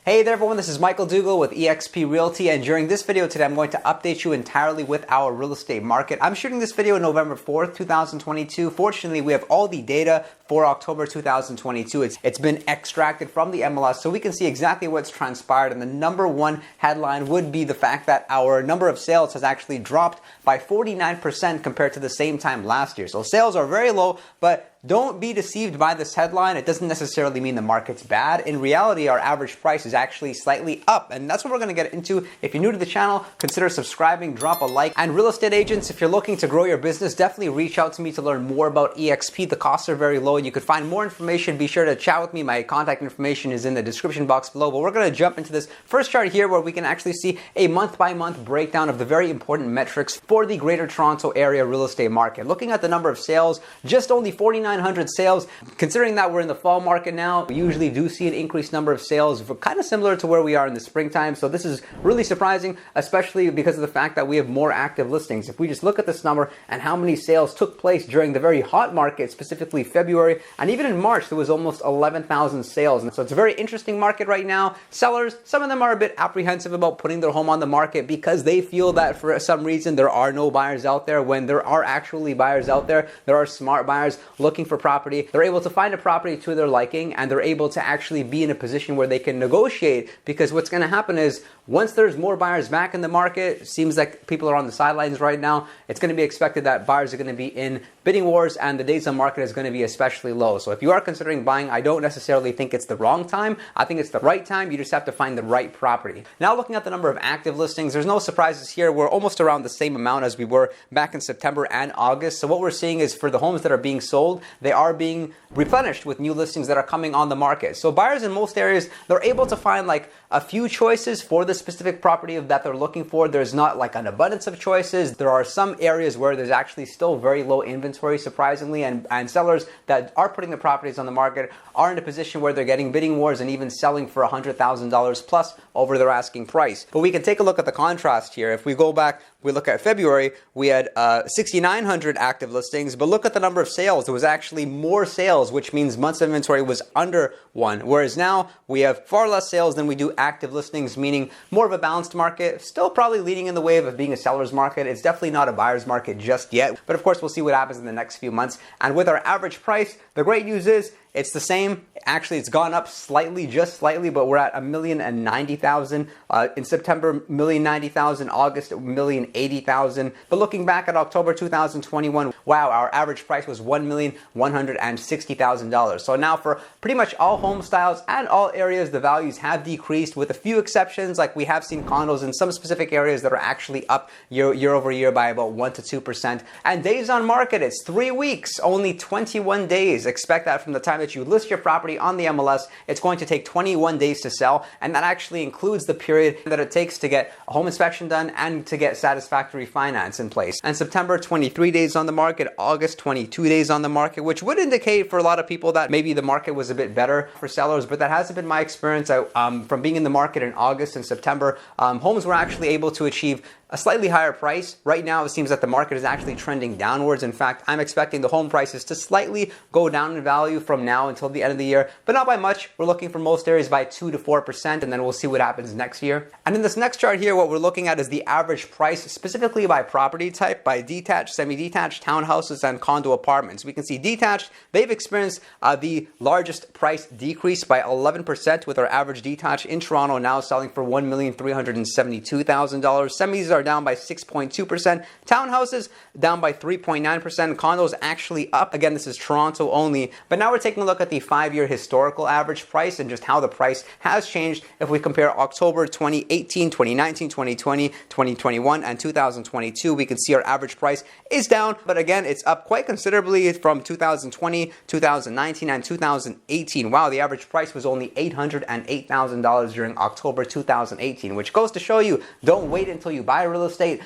Hey there everyone, this is Michael Dougal with eXp Realty, and during this video today I'm going to update you entirely with our real estate market. I'm shooting this video November 4th, 2022. Fortunately, we have all the data for October 2022. It's been extracted from the MLS so we can see exactly what's transpired, and the number one headline would be the fact that our number of sales has actually dropped by 49% compared to the same time last year. So sales are very low, but don't be deceived by this headline. It doesn't necessarily mean the market's bad. In reality, our average price is actually slightly up, and that's what we're going to get into. If you're new to the channel, consider subscribing, drop a like. And real estate agents, if you're looking to grow your business, definitely reach out to me to learn more about eXp. The costs are very low, and you could find more information. Be sure to chat with me. My contact information is in the description box below. But we're going to jump into this first chart here where we can actually see a month-by-month breakdown of the very important metrics for the Greater Toronto Area real estate market. Looking at the number of sales, just only 4,900 sales. Considering that we're in the fall market now, we usually do see an increased number of sales, kind of similar to where we are in the springtime. So this is really surprising, especially because of the fact that we have more active listings. If we just look at this number and how many sales took place during the very hot market, specifically February, and even in March, there was almost 11,000 sales. And so it's a very interesting market right now. Sellers, some of them are a bit apprehensive about putting their home on the market because they feel that for some reason there are no buyers out there. When there are actually buyers out there, there are smart buyers looking for property. They're able to find a property to their liking, and they're able to actually be in a position where they can negotiate, because what's going to happen is once there's more buyers back in the market, it seems like people are on the sidelines right now, it's going to be expected that buyers are going to be in bidding wars, and the days on market is going to be especially low. So if you are considering buying, I don't necessarily think it's the wrong time. I think it's the right time. You just have to find the right property. Now, looking at the number of active listings, there's no surprises here. We're almost around the same amount as we were back in September and August. So what we're seeing is for the homes that are being sold, they are being replenished with new listings that are coming on the market. So buyers in most areas, they're able to find like a few choices for the specific property that they're looking for. There's not like an abundance of choices. There are some areas where there's actually still very low inventory, surprisingly, and sellers that are putting the properties on the market are in a position where they're getting bidding wars and even selling for $100,000 plus over their asking price. But we can take a look at the contrast here. If we go back, we look at February, we had 6,900 active listings, but look at the number of sales. There was actually more sales, which means months of inventory was under one. Whereas now we have far less sales than we do active listings, meaning more of a balanced market, still probably leading in the wave of being a seller's market. It's definitely not a buyer's market just yet, but of course we'll see what happens in the next few months. And with our average price, the great news is it's the same. Actually, it's gone up slightly, just slightly, but we're at $1,090,000. In September, $1,090,000. August, $1,080,000. But looking back at October 2021, wow, our average price was $1,160,000. So now for pretty much all home styles and all areas, the values have decreased, with a few exceptions. Like we have seen condos in some specific areas that are actually up year over year by about 1 to 2%. And days on market, it's 3 weeks, only 21 days. Expect that from the time that you list your property on the MLS, it's going to take 21 days to sell, and that actually includes the period that it takes to get a home inspection done and to get satisfactory finance in place. And September, 23 days on the market, August, 22 days on the market, which would indicate for a lot of people that maybe the market was a bit better for sellers, but that hasn't been my experience. From being in the market in August and September, homes were actually able to achieve a slightly higher price. Right now, it seems that the market is actually trending downwards. In fact, I'm expecting the home prices to slightly go down in value from now until the end of the year, but not by much. We're looking for most areas by 2 to 4%, and then we'll see what happens next year. And in this next chart here, what we're looking at is the average price, specifically by property type, by detached, semi-detached, townhouses, and condo apartments. We can see detached, they've experienced the largest price decrease by 11%, with our average detached in Toronto now selling for $1,372,000. Semis are down by 6.2%. Townhouses down by 3.9%. Condos actually up. Again, this is Toronto only. But now we're taking a look at the 5-year historical average price and just how the price has changed if we compare October 2018, 2019, 2020, 2021, and 2022. We can see our average price is down, but again, it's up quite considerably from 2020, 2019, and 2018. Wow, the average price was only $808,000 during October 2018, which goes to show you, don't wait until you buy real estate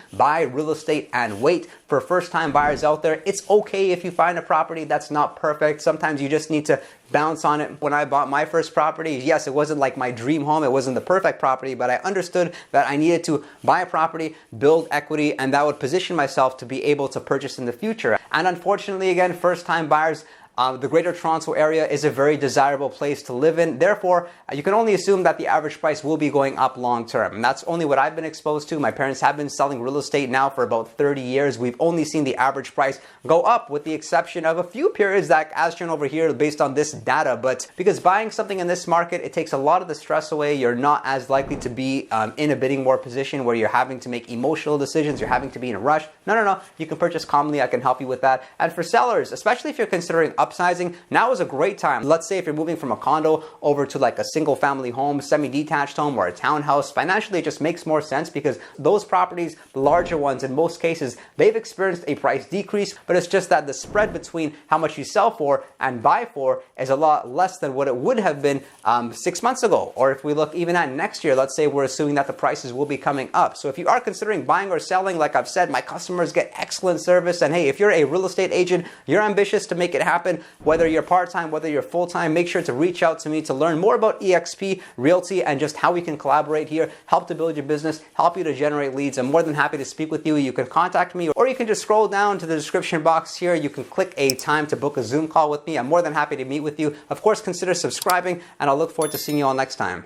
and wait. For first-time buyers out there, it's okay if you find a property that's not perfect. Sometimes you just need to bounce on it. When I bought my first property, yes, it wasn't like my dream home. It wasn't the perfect property, but I understood that I needed to buy a property, build equity, and that would position myself to be able to purchase in the future. And unfortunately, again, first-time buyers, The Greater Toronto area is a very desirable place to live in. Therefore, you can only assume that the average price will be going up long term. And that's only what I've been exposed to. My parents have been selling real estate now for about 30 years. We've only seen the average price go up, with the exception of a few periods that as shown over here based on this data. But because buying something in this market, it takes a lot of the stress away. You're not as likely to be in a bidding war position where you're having to make emotional decisions, you're having to be in a rush. No. You can purchase calmly. I can help you with that. And for sellers, especially if you're considering upsizing, now is a great time. Let's say if you're moving from a condo over to like a single family home, semi-detached home, or a townhouse, financially it just makes more sense because those properties, the larger ones, in most cases, they've experienced a price decrease, but it's just that the spread between how much you sell for and buy for is a lot less than what it would have been 6 months ago. Or if we look even at next year, let's say we're assuming that the prices will be coming up. So if you are considering buying or selling, like I've said, my customers get excellent service. And hey, if you're a real estate agent, you're ambitious to make it happen, whether you're part-time, whether you're full-time, make sure to reach out to me to learn more about eXp Realty and just how we can collaborate here, help to build your business, help you to generate leads. I'm more than happy to speak with you. You can contact me, or you can just scroll down to the description box here. You can click a time to book a Zoom call with me. I'm more than happy to meet with you. Of course, consider subscribing, and I'll look forward to seeing you all next time.